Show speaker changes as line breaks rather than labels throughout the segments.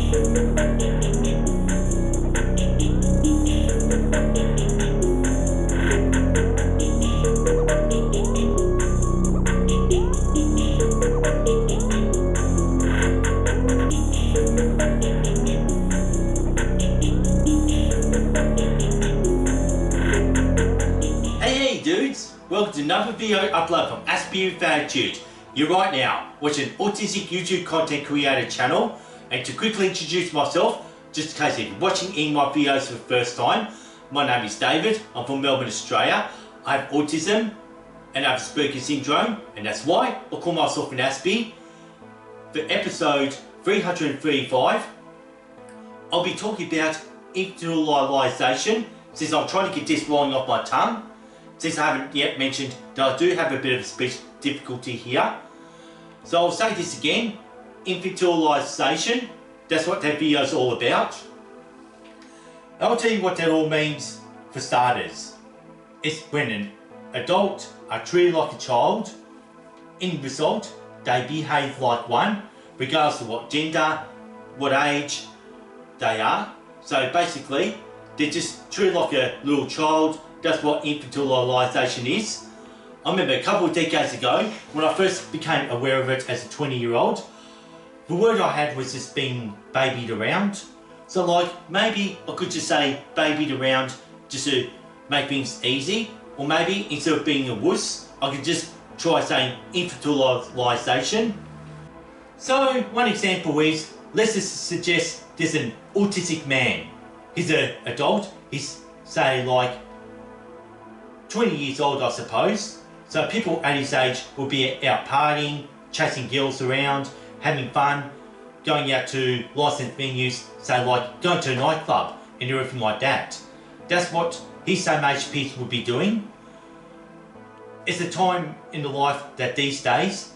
Hey dudes, welcome to another video upload from Aspie Fatitude. You're right now watching an autistic YouTube content creator channel, and to quickly introduce myself, just in case you're watching any of my videos for the first time, my name is David, I'm from Melbourne, Australia. I have autism and I have Asperger's syndrome, and that's why I call myself an Aspie. For episode 335, I'll be talking about individualisation, since I'm trying to get this rolling off my tongue. Since I haven't yet mentioned that I do have a bit of speech difficulty here. So I'll say this again, individualisation, that's what that video is all about. I'll tell you what that all means for starters. It's when an adult are treated like a child, in result they behave like one, regardless of what gender, what age they are. So basically, they're just treated like a little child. That's what individualisation is. I remember a couple of decades ago, when I first became aware of it as a 20-year-old, the word I had was just being babied around. So like, maybe I could just say babied around just to make things easy, or maybe instead of being a wuss, I could just try saying individualisation. So one example is, let's just suggest there's an autistic man. He's an adult, he's say like 20 years old, I suppose. So people at his age will be out partying, chasing girls around, having fun, going out to licensed venues, say like going to a nightclub and everything like that. That's what his same age peers will be doing. It's a time in the life that these days,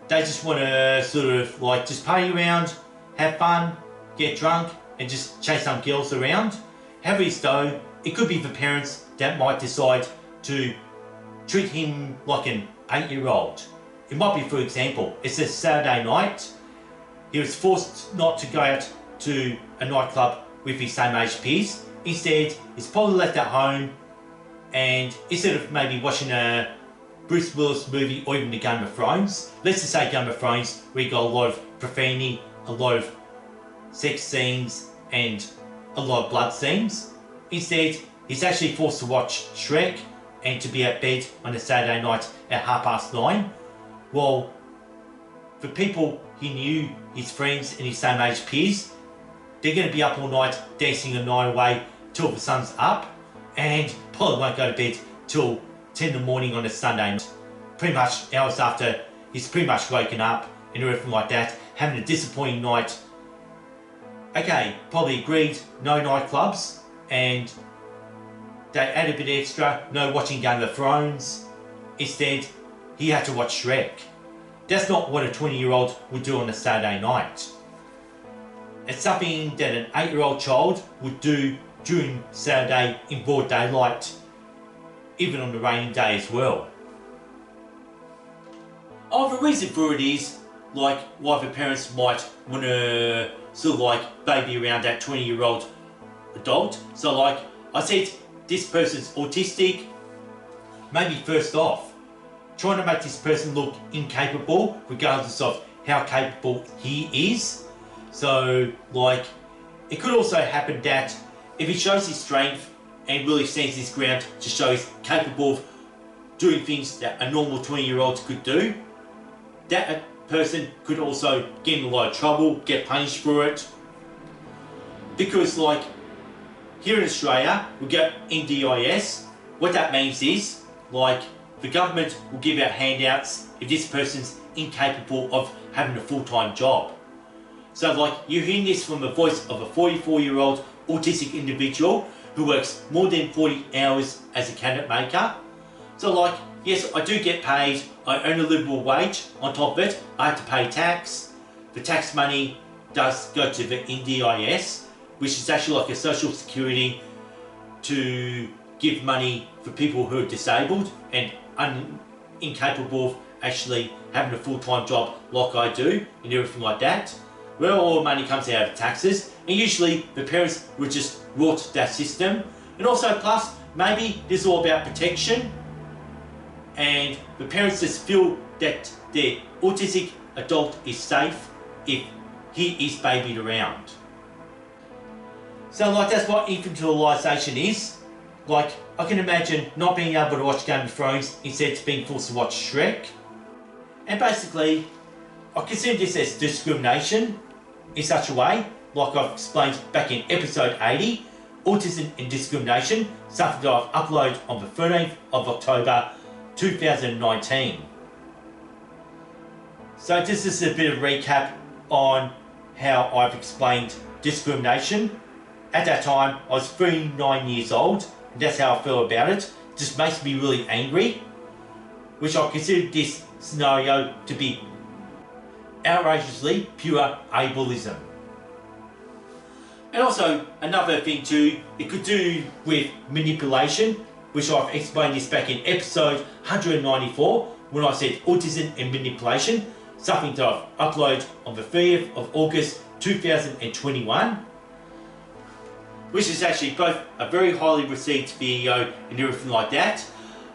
they just want to sort of like just party around, have fun, get drunk and just chase some girls around. However though, it could be the parents that might decide to treat him like an 8-year-old. It might be, for example, it's a Saturday night, he was forced not to go out to a nightclub with his same age peers. Instead, he's probably left at home, and instead of maybe watching a Bruce Willis movie or even the Game of Thrones, let's just say Game of Thrones, where you got a lot of profanity, a lot of sex scenes and a lot of blood scenes. Instead, he's actually forced to watch Shrek and to be at bed on a Saturday night at 9:30. Well, for people he knew, his friends and his same age peers, they're going to be up all night dancing the night away till the sun's up, and probably won't go to bed till 10 in the morning on a Sunday night. Pretty much hours after he's pretty much woken up and everything like that, having a disappointing night. Okay, probably agreed, no nightclubs, and they add a bit extra, no watching Game of Thrones. Instead, he had to watch Shrek. That's not what a 20-year-old would do on a Saturday night. It's something that an 8-year-old child would do during Saturday in broad daylight, even on a rainy day as well. Oh, the reason for it is, like, why the parents might want to sort of like baby around that 20-year-old adult. So like, I said, this person's autistic. Maybe first off, trying to make this person look incapable regardless of how capable he is. So like, it could also happen that if he shows his strength and really stands his ground to show he's capable of doing things that a normal 20-year-old could do, that person could also get in a lot of trouble, get punished for it. Because like, here in Australia, we get NDIS. What that means is, like, the government will give out handouts if this person's incapable of having a full-time job. So like, you're hearing this from the voice of a 44-year-old autistic individual who works more than 40 hours as a cabinet maker. So like, yes, I do get paid, I earn a livable wage. On top of it, I have to pay tax. The tax money does go to the NDIS, which is actually like a social security to give money for people who are disabled and incapable of actually having a full-time job like I do and everything like that. where all the money comes out of taxes, and usually the parents will just rot that system. And also plus, maybe this is all about protection, and the parents just feel that their autistic adult is safe if he is babied around. So like, that's what infantilisation is. Like, I can imagine not being able to watch Game of Thrones instead of being forced to watch Shrek. And basically, I consider this as discrimination in such a way, like I've explained back in episode 80, Autism and Discrimination, something that I've uploaded on the 13th of October 2019. So this is a bit of recap on how I've explained discrimination. At that time, I was 39 years old, and that's how I feel about it. It just makes me really angry, which I consider this scenario to be outrageously pure ableism. And also, another thing too, it could do with manipulation, which I've explained this back in episode 194, when I said autism and manipulation, something that I've uploaded on the 30th of August 2021, which is actually both a very highly received video and everything like that,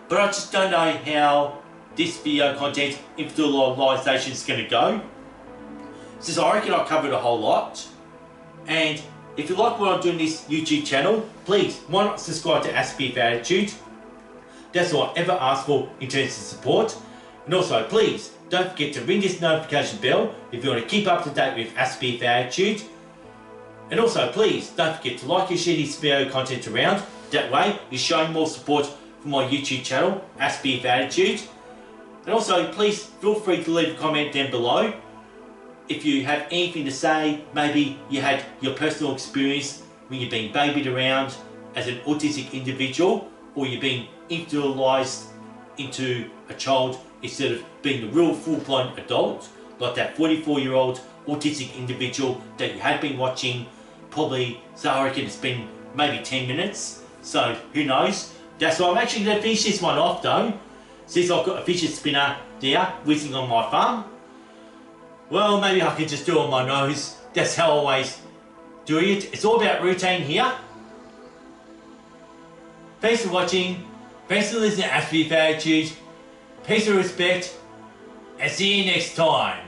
but I just don't know how this video content infantilisation is going to go. Since I reckon I covered a whole lot, and if you like what I'm doing this YouTube channel, please, why not subscribe to Aspie Attitude? That's all I ever ask for in terms of support. And also, please, don't forget to ring this notification bell if you want to keep up to date with Aspie Attitude. And also, please, don't forget to like and share this video content around. That way, you're showing more support for my YouTube channel, Aspie Attitude. And also, please feel free to leave a comment down below if you have anything to say. Maybe you had your personal experience when you're being babied around as an autistic individual, or you're being individualised into a child instead of being a real full-blown adult, like that 44-year-old autistic individual that you had been watching. Probably, so I reckon it's been maybe 10 minutes, so who knows. That's why I'm actually going to finish this one off though, since I've got a fidget spinner there whizzing on my thumb. Well, maybe I could just do it on my nose. That's how I always do it. It's all about routine here. Thanks for watching. Thanks for listening to Aspie Attitude. Peace and respect, and see you next time.